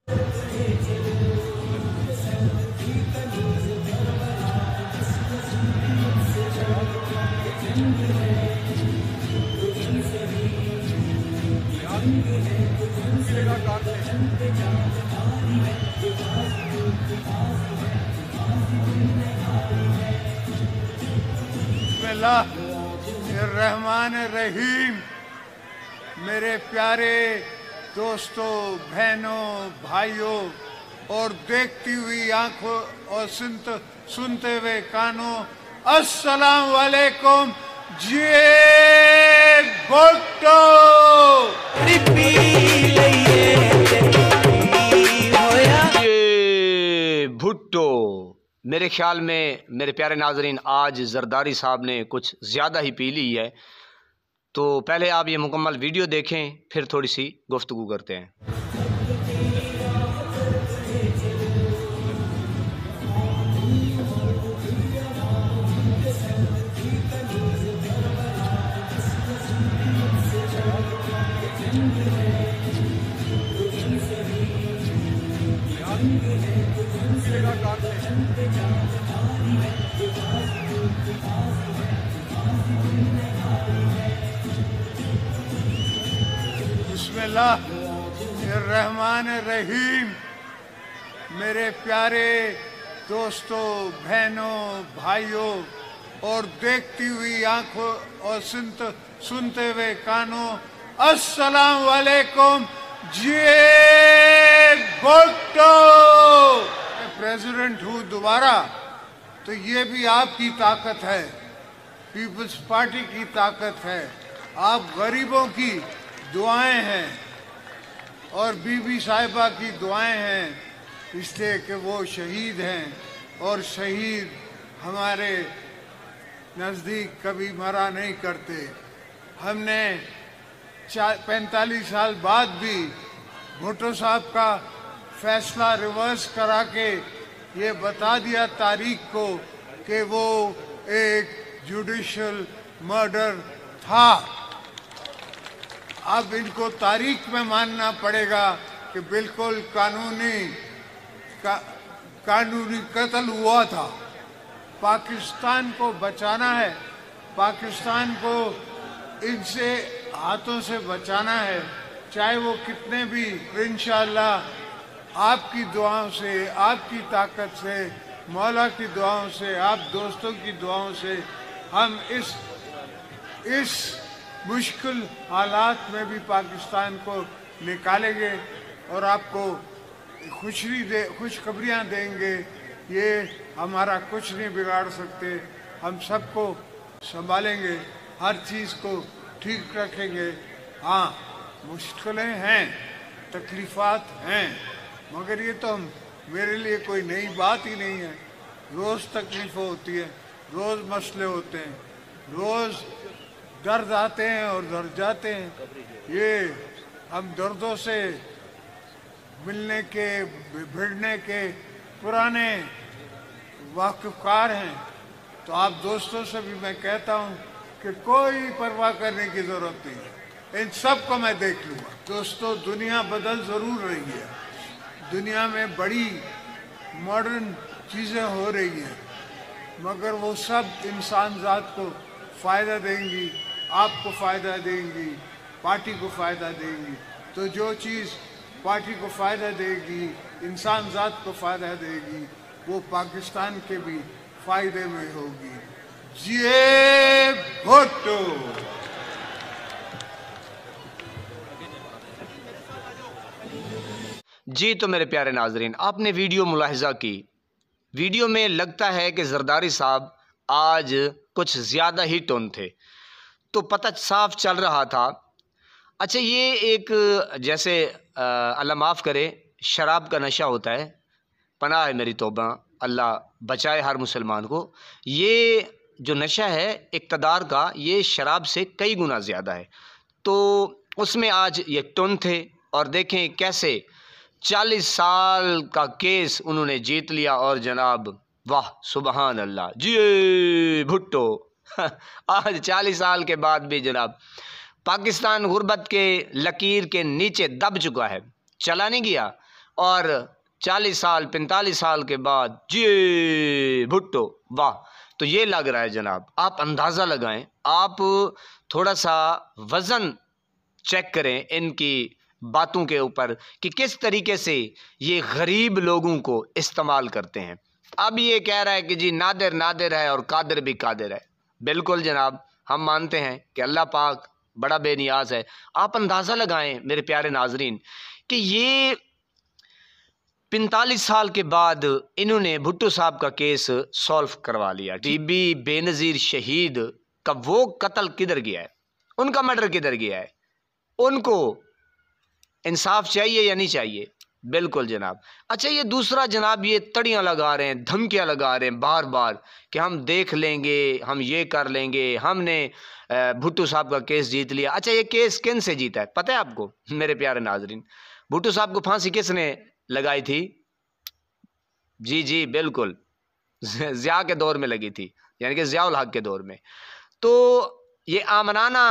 बिस्मिल्लाहिर्रहमानिर्रहीम। मेरे प्यारे दोस्तों, बहनों, भाइयों और देखती हुई आंखों और सुनते हुए कानों, अस्सलाम वालेकुम। जी भुट्टो भुट्टो। मेरे ख्याल में मेरे प्यारे नाजरीन, आज जरदारी साहब ने कुछ ज़्यादा ही पी ली है। तो पहले आप ये मुकम्मल वीडियो देखें, फिर थोड़ी सी गुफ्तगू करते हैं। बिस्मिल्लाहिर्रहमानिर्रहीम। मेरे प्यारे दोस्तों, बहनों, भाइयों और देखती हुई आंखों और सुनते हुए कानों, अस्सलाम वालेकुम। जी भुट्टो। प्रेसिडेंट हूँ दोबारा, तो ये भी आपकी ताकत है, पीपल्स पार्टी की ताकत है। आप गरीबों की दुआएं हैं और बीबी साहिबा की दुआएं हैं, इसलिए कि वो शहीद हैं और शहीद हमारे नज़दीक कभी मरा नहीं करते। हमने 45 साल बाद भी भुट्टो साहब का फैसला रिवर्स करा के ये बता दिया तारीख को कि वो एक जुडिशल मर्डर था। अब इनको तारीख में मानना पड़ेगा कि बिल्कुल कानूनी कत्ल हुआ था। पाकिस्तान को बचाना है, पाकिस्तान को इनसे हाथों से बचाना है, चाहे वो कितने भी। इंशाअल्लाह आपकी दुआओं से, आपकी ताकत से, मौला की दुआओं से, आप दोस्तों की दुआओं से हम इस मुश्किल हालात में भी पाकिस्तान को निकालेंगे और आपको खुशखबरियाँ देंगे। ये हमारा कुछ नहीं बिगाड़ सकते, हम सबको संभालेंगे, हर चीज़ को ठीक रखेंगे। हाँ, मुश्किलें हैं, तकलीफ़ात हैं, मगर ये तो मेरे लिए कोई नई बात ही नहीं है। रोज़ तकलीफ़ें होती है, रोज़ मसले होते हैं, रोज़ दर्द आते हैं और दर्द जाते हैं। ये हम दर्दों से मिलने के, भिड़ने के पुराने वाकिफ़कार हैं। तो आप दोस्तों से भी मैं कहता हूँ कि कोई परवाह करने की ज़रूरत नहीं है, इन सब को मैं देख लूँगा। दोस्तों, दुनिया बदल ज़रूर रही है, दुनिया में बड़ी मॉडर्न चीज़ें हो रही हैं, मगर वो सब इंसान ज़ात को फ़ायदा देंगी, आपको फ़ायदा देंगी, पार्टी को फ़ायदा देंगी। तो जो चीज़ पार्टी को फ़ायदा देगी, इंसान ज़ात को फ़ायदा देगी, वो पाकिस्तान के भी फ़ायदे में होगी। जी भुट्टो। जी तो मेरे प्यारे नाजरीन, आपने वीडियो मुलाहिजा की। वीडियो में लगता है कि जरदारी साहब आज कुछ ज़्यादा ही टोन थे, तो पता साफ चल रहा था। अच्छा, ये एक जैसे अल्लाह माफ़ करे, शराब का नशा होता है, पनाह है मेरी तौबा, अल्लाह बचाए हर मुसलमान को। ये जो नशा है इक़्तिदार का, ये शराब से कई गुना ज़्यादा है। तो उसमें आज ये टुन थे और देखें कैसे 40 साल का केस उन्होंने जीत लिया। और जनाब, वाह सुबहान अल्लाह, जी भुट्टो आज 40 साल के बाद भी जनाब पाकिस्तान गुर्बत के लकीर के नीचे दब चुका है, चला नहीं गया। और 40 साल 45 साल के बाद जी भुट्टो, वाह। तो ये लग रहा है जनाब, आप अंदाज़ा लगाएं, आप थोड़ा सा वज़न चेक करें इनकी बातों के ऊपर कि किस तरीके से ये गरीब लोगों को इस्तेमाल करते हैं। अब ये कह रहा है कि जी नादिर नादिर है और कादिर भी कादिर है। बिल्कुल जनाब, हम मानते हैं कि अल्लाह पाक बड़ा बेनियाज है। आप अंदाज़ा लगाएं मेरे प्यारे नाजरीन कि ये 45 साल के बाद इन्होंने भुट्टो साहब का केस सॉल्व करवा लिया। टीबी बेनज़ीर शहीद का वो कत्ल किधर गया है, उनका मर्डर किधर गया है, उनको इंसाफ चाहिए या नहीं चाहिए? बिल्कुल जनाब। अच्छा, ये दूसरा जनाब, ये तड़ियाँ लगा रहे हैं, धमकियाँ लगा रहे हैं बार बार कि हम देख लेंगे, हम ये कर लेंगे, हमने भुट्टो साहब का केस जीत लिया। अच्छा, ये केस किन से जीता है पता है आपको मेरे प्यारे नाजरीन? भुट्टो साहब को फांसी किसने लगाई थी? जी जी बिल्कुल, ज़िया के दौर में लगी थी, यानी कि ज़िया उल हक के दौर में। तो ये आमनाना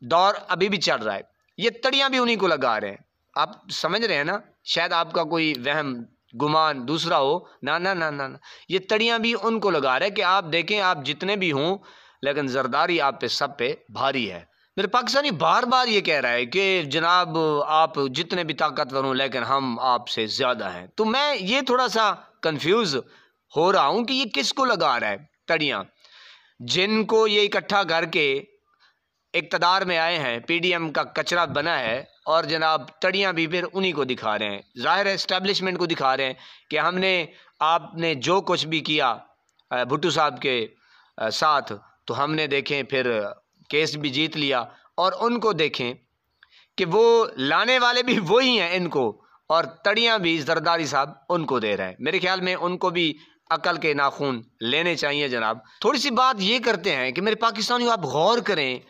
दौर अभी भी चल रहा है, ये तड़ियाँ भी उन्हीं को लगा रहे हैं। आप समझ रहे हैं ना? शायद आपका कोई वहम गुमान दूसरा हो। ना ना ना ना, ना। ये तड़ियाँ भी उनको लगा रहे हैं कि आप देखें, आप जितने भी हों, लेकिन जरदारी आप पे सब पे भारी है। मेरे पाकिस्तानी बार बार ये कह रहा है कि जनाब आप जितने भी ताकतवर हों, लेकिन हम आपसे ज़्यादा हैं। तो मैं ये थोड़ा सा कंफ्यूज हो रहा हूँ कि ये किसको लगा रहा है तड़ियाँ, जिनको ये इकट्ठा करके इक़्तिदार में आए हैं, पीडीएम का कचरा बना है, और जनाब तड़ियाँ भी फिर उन्हीं को दिखा रहे हैं। ज़ाहिर है एस्टेब्लिशमेंट को दिखा रहे हैं कि हमने, आपने जो कुछ भी किया भुट्टो साहब के साथ, तो हमने देखें फिर केस भी जीत लिया। और उनको देखें कि वो लाने वाले भी वही हैं इनको, और तड़ियाँ भी जरदारी साहब उनको दे रहे हैं। मेरे ख्याल में उनको भी अकल के नाखून लेने चाहिए जनाब। थोड़ी सी बात ये करते हैं कि मेरे पाकिस्तानियों आप गौर करें,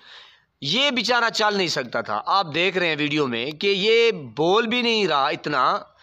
ये बेचारा चल नहीं सकता था। आप देख रहे हैं वीडियो में कि ये बोल भी नहीं रहा इतना।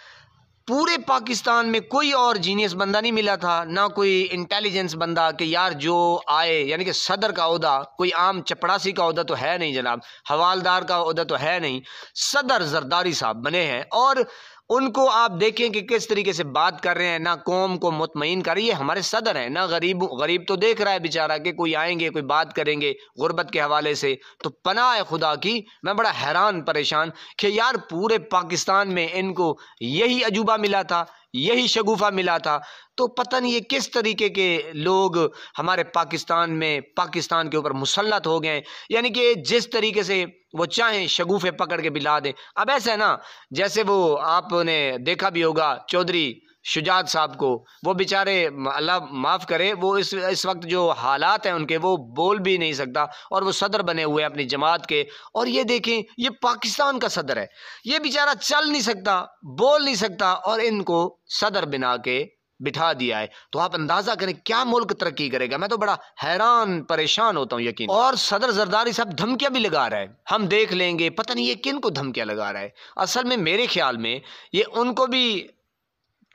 पूरे पाकिस्तान में कोई और जीनियस बंदा नहीं मिला था, ना कोई इंटेलिजेंस बंदा कि यार जो आए, यानी कि सदर का ओहदा कोई आम चपड़ासी का ओहदा तो है नहीं जनाब, हवालदार का ओहदा तो है नहीं, सदर जरदारी साहब बने हैं। और उनको आप देखें कि किस तरीके से बात कर रहे हैं, ना कौम को मुतमईन कर रही है, हमारे सदर हैं ना। गरीब तो देख रहा है बेचारा कि कोई आएंगे, कोई बात करेंगे गुर्बत के हवाले से, तो पनाह है खुदा की। मैं बड़ा हैरान परेशान कि यार पूरे पाकिस्तान में इनको यही अजूबा मिला था, यही शगुफा मिला था, तो पता नहीं ये किस तरीके के लोग हमारे पाकिस्तान में, पाकिस्तान के ऊपर मुसल्लत हो गए। यानी कि जिस तरीके से वो चाहें शगुफे पकड़ के बिला दें। अब ऐसा है ना, जैसे वो आपने देखा भी होगा चौधरी शुजात साहब को, वो बेचारे अल्लाह माफ़ करे, वो इस वक्त जो हालात हैं उनके, वो बोल भी नहीं सकता, और वो सदर बने हुए हैं अपनी जमात के। और ये देखें, ये पाकिस्तान का सदर है, ये बेचारा चल नहीं सकता, बोल नहीं सकता, और इनको सदर बना के बिठा दिया है। तो आप अंदाजा करें क्या मुल्क तरक्की करेगा। मैं तो बड़ा हैरान परेशान होता हूँ यकीन। और सदर जरदारी साहब धमकियां भी लगा रहा है, हम देख लेंगे, पता नहीं ये किन को धमकियां लगा रहा है। असल में मेरे ख्याल में ये उनको भी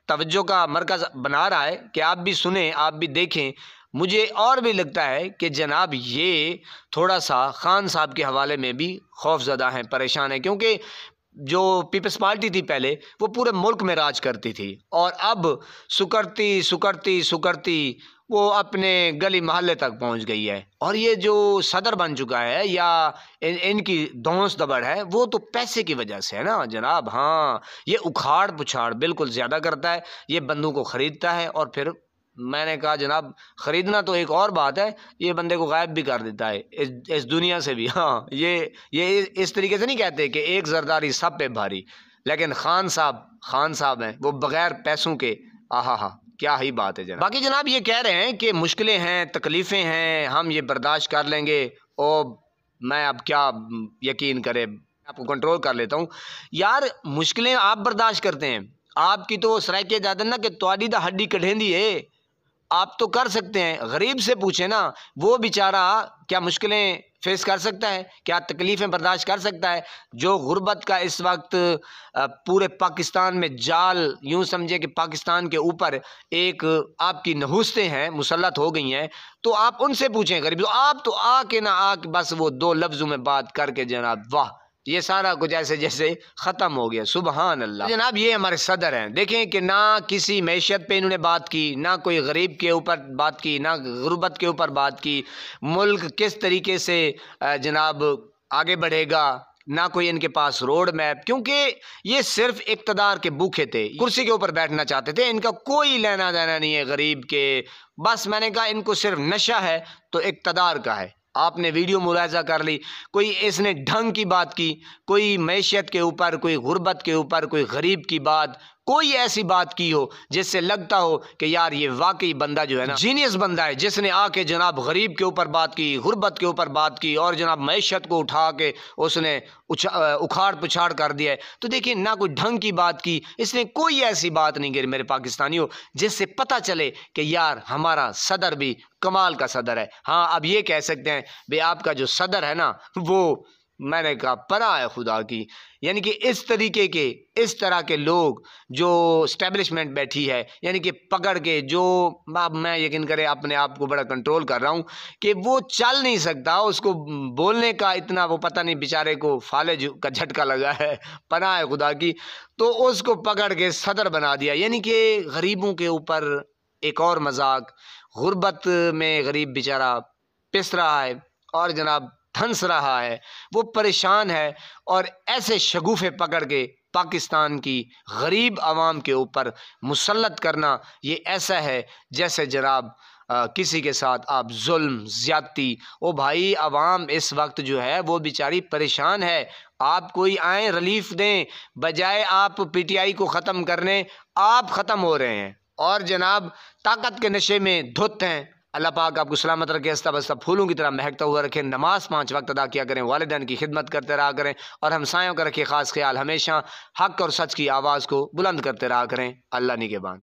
तवज्जो का मरकज़ बना रहा है कि आप भी सुने, आप भी देखें। मुझे और भी लगता है कि जनाब ये थोड़ा सा खान साहब के हवाले में भी खौफज़दा हैं, परेशान हैं, क्योंकि जो पीपल्स पार्टी थी पहले वो पूरे मुल्क में राज करती थी, और अब सुकरती सुकरती सुकरती वो अपने गली मोहल्ले तक पहुंच गई है। और ये जो सदर बन चुका है या इनकी धौंस दबड़ है, वो तो पैसे की वजह से है ना जनाब। हाँ, ये उखाड़ पुछाड़ बिल्कुल ज़्यादा करता है, ये बंदों को ख़रीदता है, और फिर मैंने कहा जनाब ख़रीदना तो एक और बात है, ये बंदे को गायब भी कर देता है इस दुनिया से भी। हाँ, ये इस तरीके से नहीं कहते कि एक जरदारी सब पे भारी, लेकिन खान साहब हैं, वो बग़ैर पैसों के, आहा क्या ही बात है जनाब। बाकी जनाब ये कह रहे हैं कि मुश्किलें हैं, तकलीफ़ें हैं, हम ये बर्दाश्त कर लेंगे। और मैं अब क्या यकीन करे, आपको कंट्रोल कर लेता हूँ यार। मुश्किलें आप बर्दाश्त करते हैं, आपकी तो सराइके जाते ना कि तुआडी दा हड्डी कढ़ेंदी है, आप तो कर सकते हैं। गरीब से पूछे ना, वो बेचारा क्या मुश्किलें फेस कर सकता है, क्या तकलीफ़ें बर्दाश्त कर सकता है? जो गुर्बत का इस वक्त पूरे पाकिस्तान में जाल, यूँ समझे कि पाकिस्तान के ऊपर एक आपकी नहुस्तें हैं, मुसल्लत हो गई हैं, तो आप उनसे पूछें गरीब। आप तो आके ना आके बस वो दो लफ्ज़ों में बात करके जनाब वाह, ये सारा कुछ ऐसे जैसे ख़त्म हो गया। सुबहान अल्लाह। जनाब ये हमारे सदर हैं, देखें कि ना किसी मैशत पे इन्होंने बात की, ना कोई गरीब के ऊपर बात की, ना गुर्बत के ऊपर बात की, मुल्क किस तरीके से जनाब आगे बढ़ेगा, ना कोई इनके पास रोड मैप, क्योंकि ये सिर्फ इक़्तिदार के भूखे थे, कुर्सी के ऊपर बैठना चाहते थे, इनका कोई लेना देना नहीं है गरीब के। बस मैंने कहा इनको सिर्फ नशा है तो इक़्तिदार का है। आपने वीडियो मुलाहिज़ा कर ली, कोई इसने ढंग की बात की, कोई मैशियत के ऊपर, कोई गुर्बत के ऊपर, कोई गरीब की बात, कोई ऐसी बात की हो जिससे लगता हो कि यार ये वाकई बंदा जो है ना जीनियस बंदा है, जिसने आके जनाब गरीब के ऊपर बात की, गुर्बत के ऊपर बात की और जनाब मैशियत को उठा के उसने उखाड़ पुछाड़ कर दिया है। तो देखिए ना कोई ढंग की बात की, इसने कोई ऐसी बात नहीं करी मेरे पाकिस्तानियों जिससे पता चले कि यार हमारा सदर भी कमाल का सदर है। हाँ अब ये कह सकते हैं भाई आपका जो सदर है ना वो मैंने कहा पना है खुदा की, यानी कि इस तरीके के इस तरह के लोग जो स्टैब्लिशमेंट बैठी है, यानी कि पकड़ के जो मैं यकीन करें अपने आप को बड़ा कंट्रोल कर रहा हूँ कि वो चल नहीं सकता, उसको बोलने का इतना वो पता नहीं बेचारे को फालेज का झटका लगा है, पना है खुदा की, तो उसको पकड़ के सदर बना दिया। यानी कि गरीबों के ऊपर एक और मजाक, गुर्बत में गरीब बेचारा पिस रहा है और जनाब धंस रहा है, वो परेशान है, और ऐसे शगुफे पकड़ के पाकिस्तान की गरीब आवाम के ऊपर मुसल्लत करना ये ऐसा है जैसे जनाब किसी के साथ आप जुल्म ज़्यादती। ओ भाई आवाम इस वक्त जो है वो बेचारी परेशान है, आप कोई आए रिलीफ दें, बजाय आप पीटीआई को ख़त्म करने आप ख़त्म हो रहे हैं और जनाब ताकत के नशे में धुत हैं। अल्लाह पाक आपको सलामत रखे, हंसता बसता फूलों की तरह महकता हुआ रखे, नमाज 5 वक्त अदा किया करें, वालिदैन की खिदमत करते रहा करें और हमसायों का रखे ख़ास ख्याल, हमेशा हक और सच की आवाज़ को बुलंद करते रहा करें। अल्लाह निगहबान।